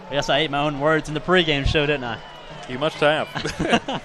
I guess I ate my own words in the pregame show, didn't I? You must have.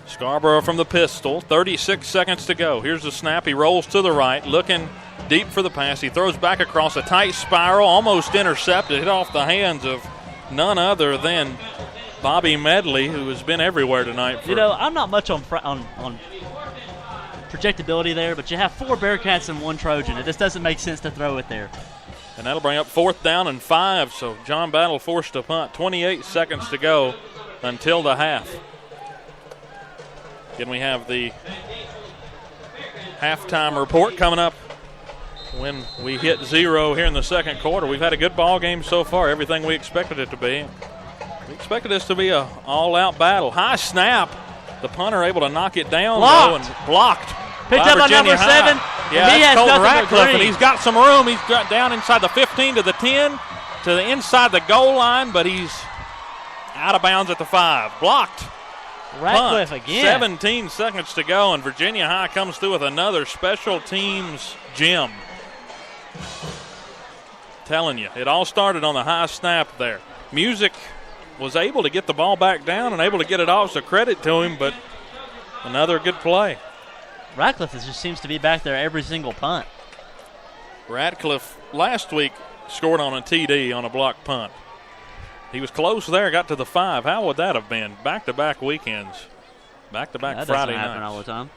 Scarborough from the pistol. 36 seconds to go. Here's the snap. He rolls to the right, looking deep for the pass. He throws back across a tight spiral, almost intercepted, hit off the hands of none other than Bobby Medley, who has been everywhere tonight. I'm not much on projectability there, but you have 4 Bearcats and 1 Trojan. It just doesn't make sense to throw it there. And that'll bring up 4th down and 5, so John Battle forced to punt. 28 seconds to go until the half. Again, we have the halftime report coming up when we hit 0 here in the second quarter. We've had a good ball game so far, everything we expected it to be. We expected this to be an all-out battle. High snap. The punter able to knock it down, though, and blocked. Picked up by number 7. Yeah, he has Colton nothing Ratcliffe, but and he's got some room. He's got down inside the 15 to the 10 to the inside the goal line, but he's out of bounds at the 5. Blocked. Ratcliffe Punt. again. 17 seconds to go, and Virginia High comes through with another special teams gem. Telling you, it all started on the high snap there. Music was able to get the ball back down and able to get it off, so credit to him, but another good play. Ratcliffe just seems to be back there every single punt. Ratcliffe last week scored on a TD on a block punt. He was close there, got to the 5. How would that have been? Back-to-back weekends. Back-to-back Friday nights. That doesn't happen all the time.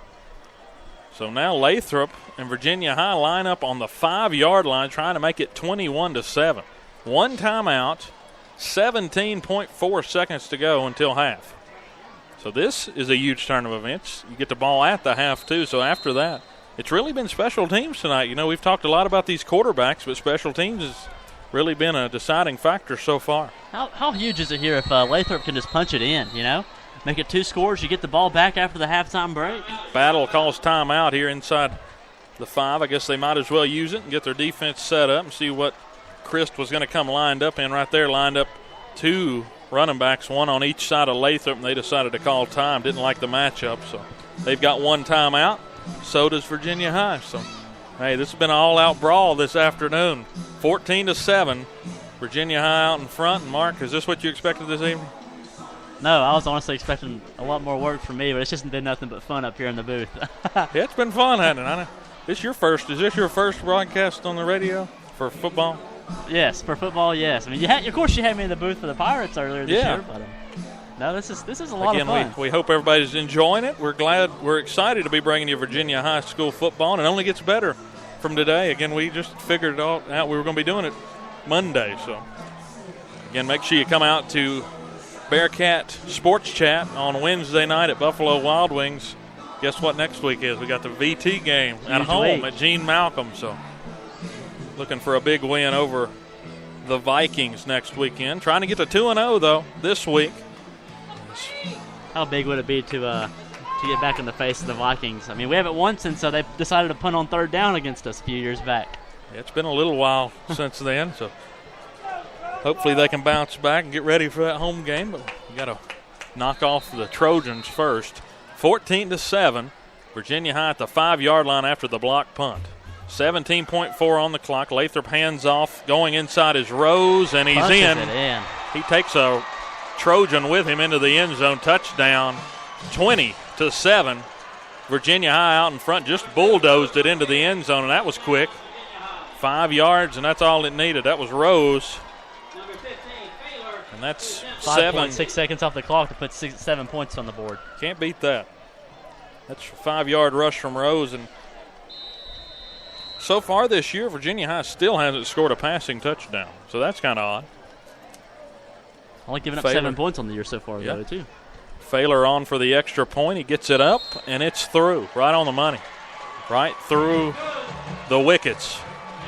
So now Lathrop and Virginia High line up on the 5-yard line, trying to make it 21-7. 1 timeout, 17.4 seconds to go until half. So this is a huge turn of events. You get the ball at the half, too. So after that, it's really been special teams tonight. We've talked a lot about these quarterbacks, but special teams has really been a deciding factor so far. How huge is it here if Lathrop can just punch it in, Make it 2 scores, you get the ball back after the halftime break? Battle calls timeout here inside the 5. I guess they might as well use it and get their defense set up and see what Christ was going to come lined up in right there. Lined up 2 running backs, 1 on each side of Lathrop, and they decided to call time. Didn't like the matchup, so they've got 1 timeout. So does Virginia High. So, hey, this has been an all-out brawl this afternoon. 14-7. Virginia High out in front. And Mark, is this what you expected this evening? No, I was honestly expecting a lot more work from me, but it's just been nothing but fun up here in the booth. Yeah, it's been fun, hasn't it? Is this your first broadcast on the radio for football? Yes, for football, yes. I mean, of course you had me in the booth for the Pirates earlier this year, but no, this is a lot of fun. We hope everybody's enjoying it. We're excited to be bringing you Virginia High School football, and it only gets better from today. Again, we just figured it all out. We were going to be doing it Monday, so again, make sure you come out to Bearcat Sports Chat on Wednesday night at Buffalo Wild Wings. Guess what next week is? We got the VT game at home at Gene Malcolm, so looking for a big win over the Vikings next weekend. Trying to get to 2-0, though, this week. How big would it be to get back in the face of the Vikings? I mean, we haven't won since they decided to punt on 3rd down against us a few years back. It's been a little while since then, so hopefully they can bounce back and get ready for that home game. But we got to knock off the Trojans first. 14-7. Virginia High at the 5-yard line after the block punt. 17.4 on the clock. Lathrop hands off. Going inside is Rose, and he's in. He takes a Trojan with him into the end zone. Touchdown. 20-7. Virginia High out in front just bulldozed it into the end zone, and that was quick. 5 yards, and that's all it needed. That was Rose. And that's 5.6 seconds off the clock to put 7 points on the board. Can't beat that. That's a 5-yard rush from Rose. And so far this year, Virginia High still hasn't scored a passing touchdown. So that's kind of odd. Only giving up 7 points on the year so far, though, too. Failer on for the extra point. He gets it up, and it's through. Right on the money. Right through the wickets.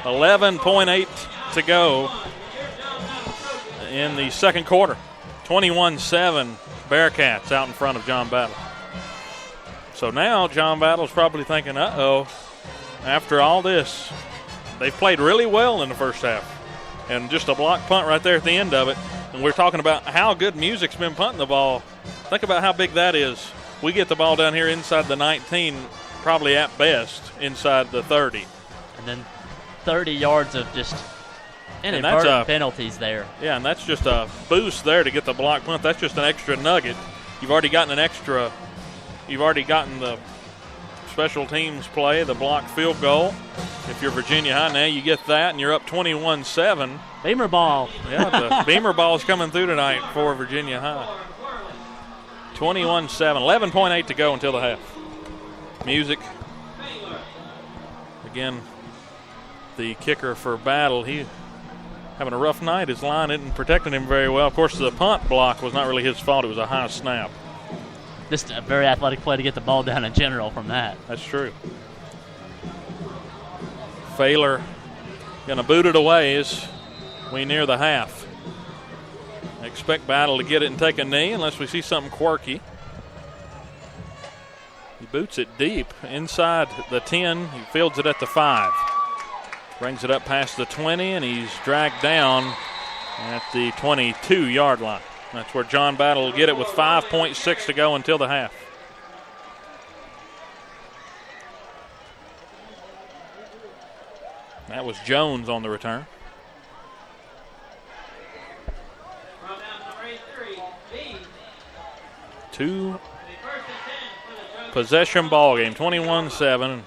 11.8 to go in the second quarter. 21-7 Bearcats out in front of John Battle. So now John Battle's probably thinking, after all this, they've played really well in the first half. And just a block punt right there at the end of it. And we're talking about how good Music's been punting the ball. Think about how big that is. We get the ball down here inside the 19, probably at best inside the 30. And then 30 yards of just And inadvertent penalties there. Yeah, and that's just a boost there to get the block punt. That's just an extra nugget. You've already gotten the special teams play, the block field goal. If you're Virginia High, now you get that, and you're up 21-7. Beamer ball. Yeah, the Beamer ball is coming through tonight for Virginia High. 21-7, 11.8 to go until the half. Music. Again, the kicker for Battle, he having a rough night. His line isn't protecting him very well. Of course, the punt block was not really his fault. It was a high snap. Just a very athletic play to get the ball down in general from that. That's true. Failer going to boot it away as we near the half. I expect Battle to get it and take a knee unless we see something quirky. He boots it deep inside the 10. He fields it at the 5. Brings it up past the 20, and he's dragged down at the 22-yard line. That's where John Battle will get it with 5.6 to go until the half. That was Jones on the return. Two possession ball game, 21-7.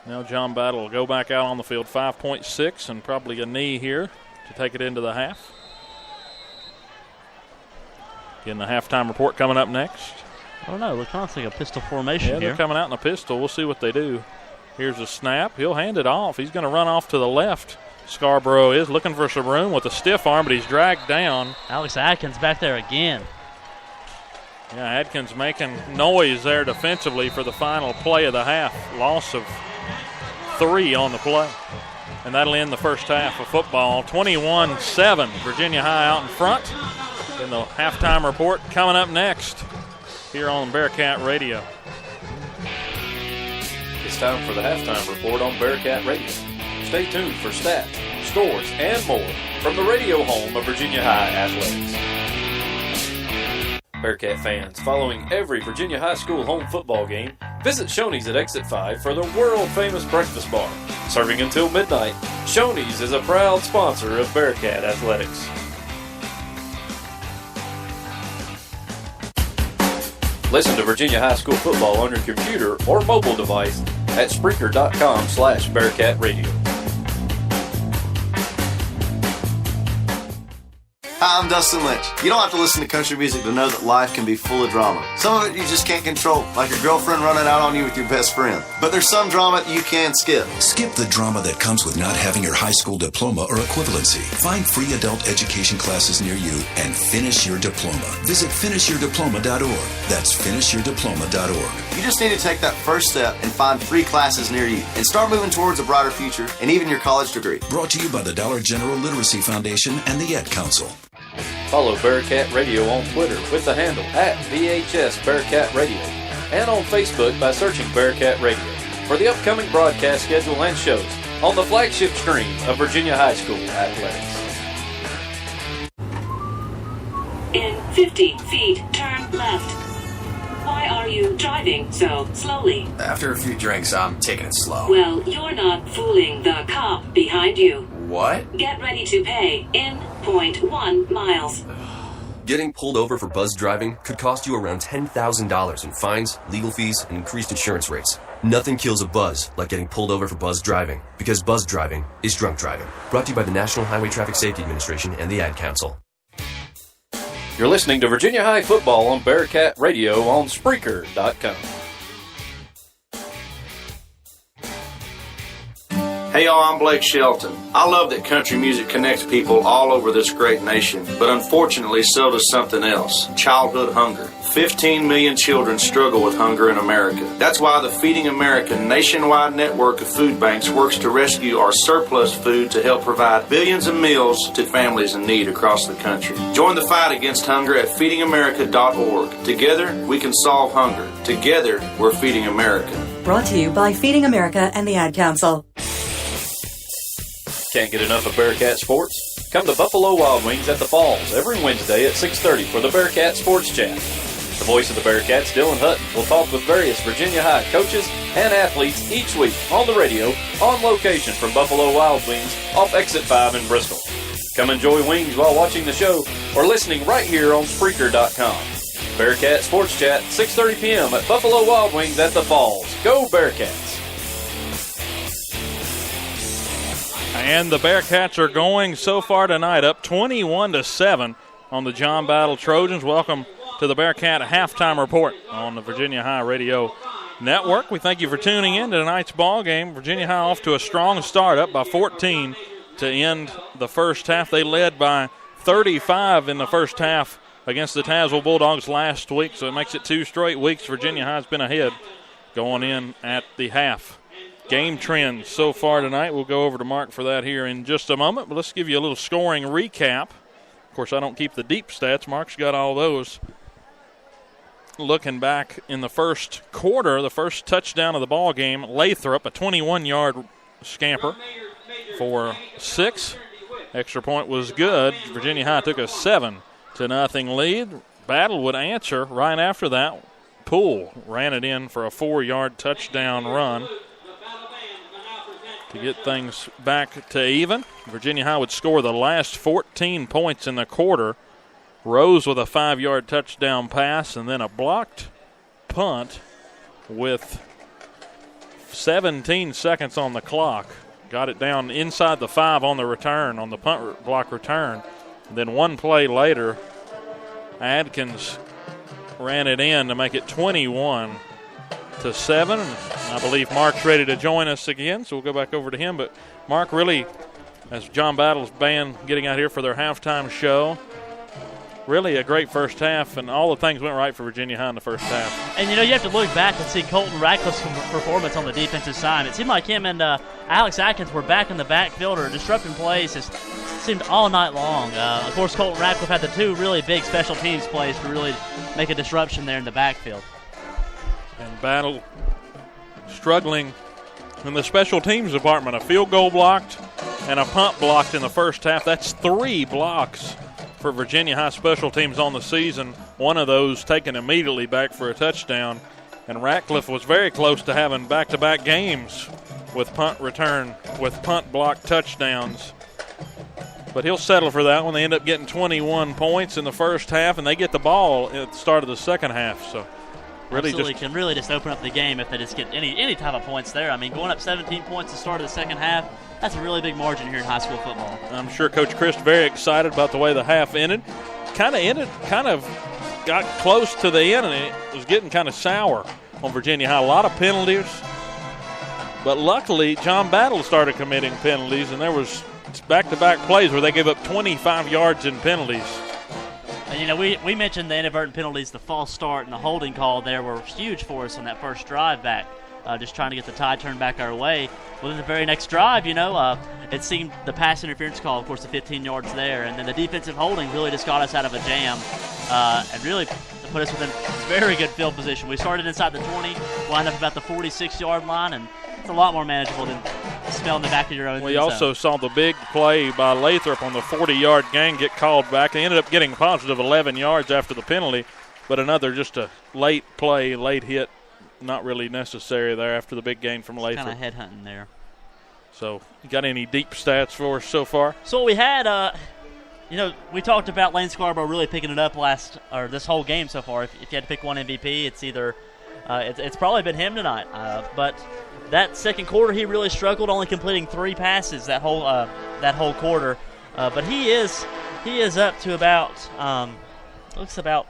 Now John Battle will go back out on the field, 5.6, and probably a knee here to take it into the half. Again, the halftime report coming up next. I don't know. They're kind of like a pistol formation here. They're coming out in a pistol. We'll see what they do. Here's a snap. He'll hand it off. He's going to run off to the left. Scarborough is looking for some room with a stiff arm, but he's dragged down. Alex Atkins back there again. Yeah, Atkins making noise there defensively for the final play of the half. Loss of 3 on the play. And that'll end the first half of football. 21-7. Virginia High out in front. And the halftime report coming up next here on Bearcat Radio. It's time for the halftime report on Bearcat Radio. Stay tuned for stats, scores, and more from the radio home of Virginia High Athletics. Bearcat fans, following every Virginia High School home football game, visit Shoney's at Exit 5 for the world-famous breakfast bar. Serving until midnight, Shoney's is a proud sponsor of Bearcat Athletics. Listen to Virginia High School football on your computer or mobile device at Spreaker.com/Bearcat Radio. Hi, I'm Dustin Lynch. You don't have to listen to country music to know that life can be full of drama. Some of it you just can't control, like your girlfriend running out on you with your best friend. But there's some drama you can skip. Skip the drama that comes with not having your high school diploma or equivalency. Find free adult education classes near you and finish your diploma. Visit finishyourdiploma.org. That's finishyourdiploma.org. You just need to take that first step and find free classes near you and start moving towards a brighter future and even your college degree. Brought to you by the Dollar General Literacy Foundation and the Ad Council. Follow Bearcat Radio on Twitter with the handle @VHS Bearcat Radio and on Facebook by searching Bearcat Radio for the upcoming broadcast schedule and shows on the flagship stream of Virginia High School Athletics. In 50 feet, turn left. Why are you driving so slowly? After a few drinks, I'm taking it slow. Well, you're not fooling the cop behind you. What? Get ready to pay in 0.1 miles. Getting pulled over for buzz driving could cost you around $10,000 in fines, legal fees, and increased insurance rates. Nothing kills a buzz like getting pulled over for buzz driving, because buzz driving is drunk driving. Brought to you by the National Highway Traffic Safety Administration and the Ad Council. You're listening to Virginia High football on Bearcat Radio on Spreaker.com. Hey y'all, I'm Blake Shelton. I love that country music connects people all over this great nation, but unfortunately so does something else, childhood hunger. 15 million children struggle with hunger in America. That's why the Feeding America nationwide network of food banks works to rescue our surplus food to help provide billions of meals to families in need across the country. Join the fight against hunger at feedingamerica.org. Together, we can solve hunger. Together, we're Feeding America. Brought to you by Feeding America and the Ad Council. Can't get enough of Bearcat sports? Come to Buffalo Wild Wings at the Falls every Wednesday at 6:30 for the Bearcat Sports Chat. The voice of the Bearcats, Dylan Hutton, will talk with various Virginia High coaches and athletes each week on the radio, on location from Buffalo Wild Wings off Exit 5 in Bristol. Come enjoy wings while watching the show or listening right here on Spreaker.com. Bearcat Sports Chat, 6:30 p.m. at Buffalo Wild Wings at the Falls. Go Bearcats! And the Bearcats are going so far tonight up 21-7 on the John Battle Trojans. Welcome to the Bearcat Halftime Report on the Virginia High Radio Network. We thank you for tuning in to tonight's ball game. Virginia High off to a strong start, up by 14 to end the first half. They led by 35 in the first half against the Tazewell Bulldogs last week, so it makes it 2 straight weeks Virginia High's been ahead going in at the half. Game trends so far tonight. We'll go over to Mark for that here in just a moment, but let's give you a little scoring recap. Of course, I don't keep the deep stats. Mark's got all those. Looking back in the first quarter, the first touchdown of the ball game, Lathrop, a 21-yard scamper for 6. Extra point was good. Virginia High took a 7-0 lead. Battle would answer right after that. Poole ran it in for a 4-yard touchdown run to get things back to even. Virginia High would score the last 14 points in the quarter. Rose with a 5-yard touchdown pass and then a blocked punt with 17 seconds on the clock. Got it down inside the 5 on the return, on the punt block return. And then one play later, Adkins ran it in to make it 21-7. I believe Mark's ready to join us again, so we'll go back over to him. But Mark, really, as John Battle's band getting out here for their halftime show, really a great first half, and all the things went right for Virginia High in the first half. And, you have to look back and see Colton Ratcliffe's performance on the defensive side. It seemed like him and Alex Atkins were back in the backfield or disrupting plays. It seemed all night long. Of course, Colton Ratcliffe had the 2 really big special teams plays to really make a disruption there in the backfield. And Battle struggling in the special teams department. A field goal blocked and a punt blocked in the first half. That's 3 blocks for Virginia High special teams on the season. One of those taken immediately back for a touchdown. And Ratcliffe was very close to having back-to-back games with punt return, with punt block touchdowns. But he'll settle for that when they end up getting 21 points in the first half, and they get the ball at the start of the second half. So really can really just open up the game if they just get any type of points there. I mean, going up 17 points at the start of the second half, that's a really big margin here in high school football. I'm sure Coach Christ very excited about the way the half ended. Kind of got close to the end, and it was getting kind of sour on Virginia High. A lot of penalties, but luckily John Battle started committing penalties, and there was back-to-back plays where they gave up 25 yards in penalties. And, we mentioned the inadvertent penalties, the false start, and the holding call there were huge for us on that first drive back, just trying to get the tide turned back our way. Well, in the very next drive, it seemed the pass interference call, of course, the 15 yards there, and then the defensive holding really just got us out of a jam and really put us within very good field position. We started inside the 20, wound up about the 46-yard line, and it's a lot more manageable than smelling the back of your own. We also saw the big play by Lathrop on the 40-yard gang get called back. They ended up getting positive 11 yards after the penalty, but another just a late play, late hit, not really necessary there after the big gain from Lathrop. Kind of headhunting there. So, you got any deep stats for us so far? So what we had, we talked about Lane Scarborough really picking it up this whole game so far. If you had to pick one MVP, it's either it's probably been him tonight. But that second quarter, he really struggled, only completing 3 passes that whole quarter. But he is up to about looks about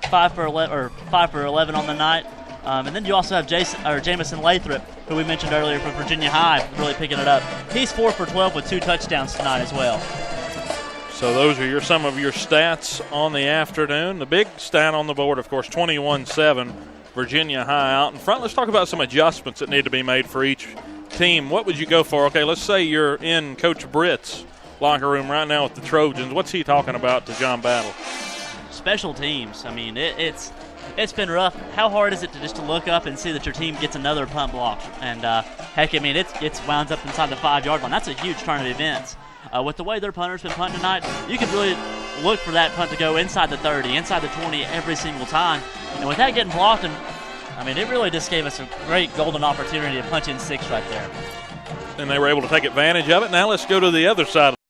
5 for 11 on the night. And then you also have Jamison Lathrop, who we mentioned earlier from Virginia High, really picking it up. He's 4 for 12 with 2 touchdowns tonight as well. So those are some of your stats on the afternoon. The big stat on the board, of course, 21-7, Virginia High out in front. Let's talk about some adjustments that need to be made for each team. What would you go for? Okay, let's say you're in Coach Britt's locker room right now with the Trojans. What's he talking about to John Battle? Special teams. I mean, it's been rough. How hard is it to look up and see that your team gets another punt block? And, it wounds up inside the 5-yard line. That's a huge turn of events. With the way their punter's been punting tonight, you could really look for that punt to go inside the 30, inside the 20 every single time. And with that getting blocked, and I mean, it really just gave us a great golden opportunity to punch in 6 right there. And they were able to take advantage of it. Now let's go to the other side.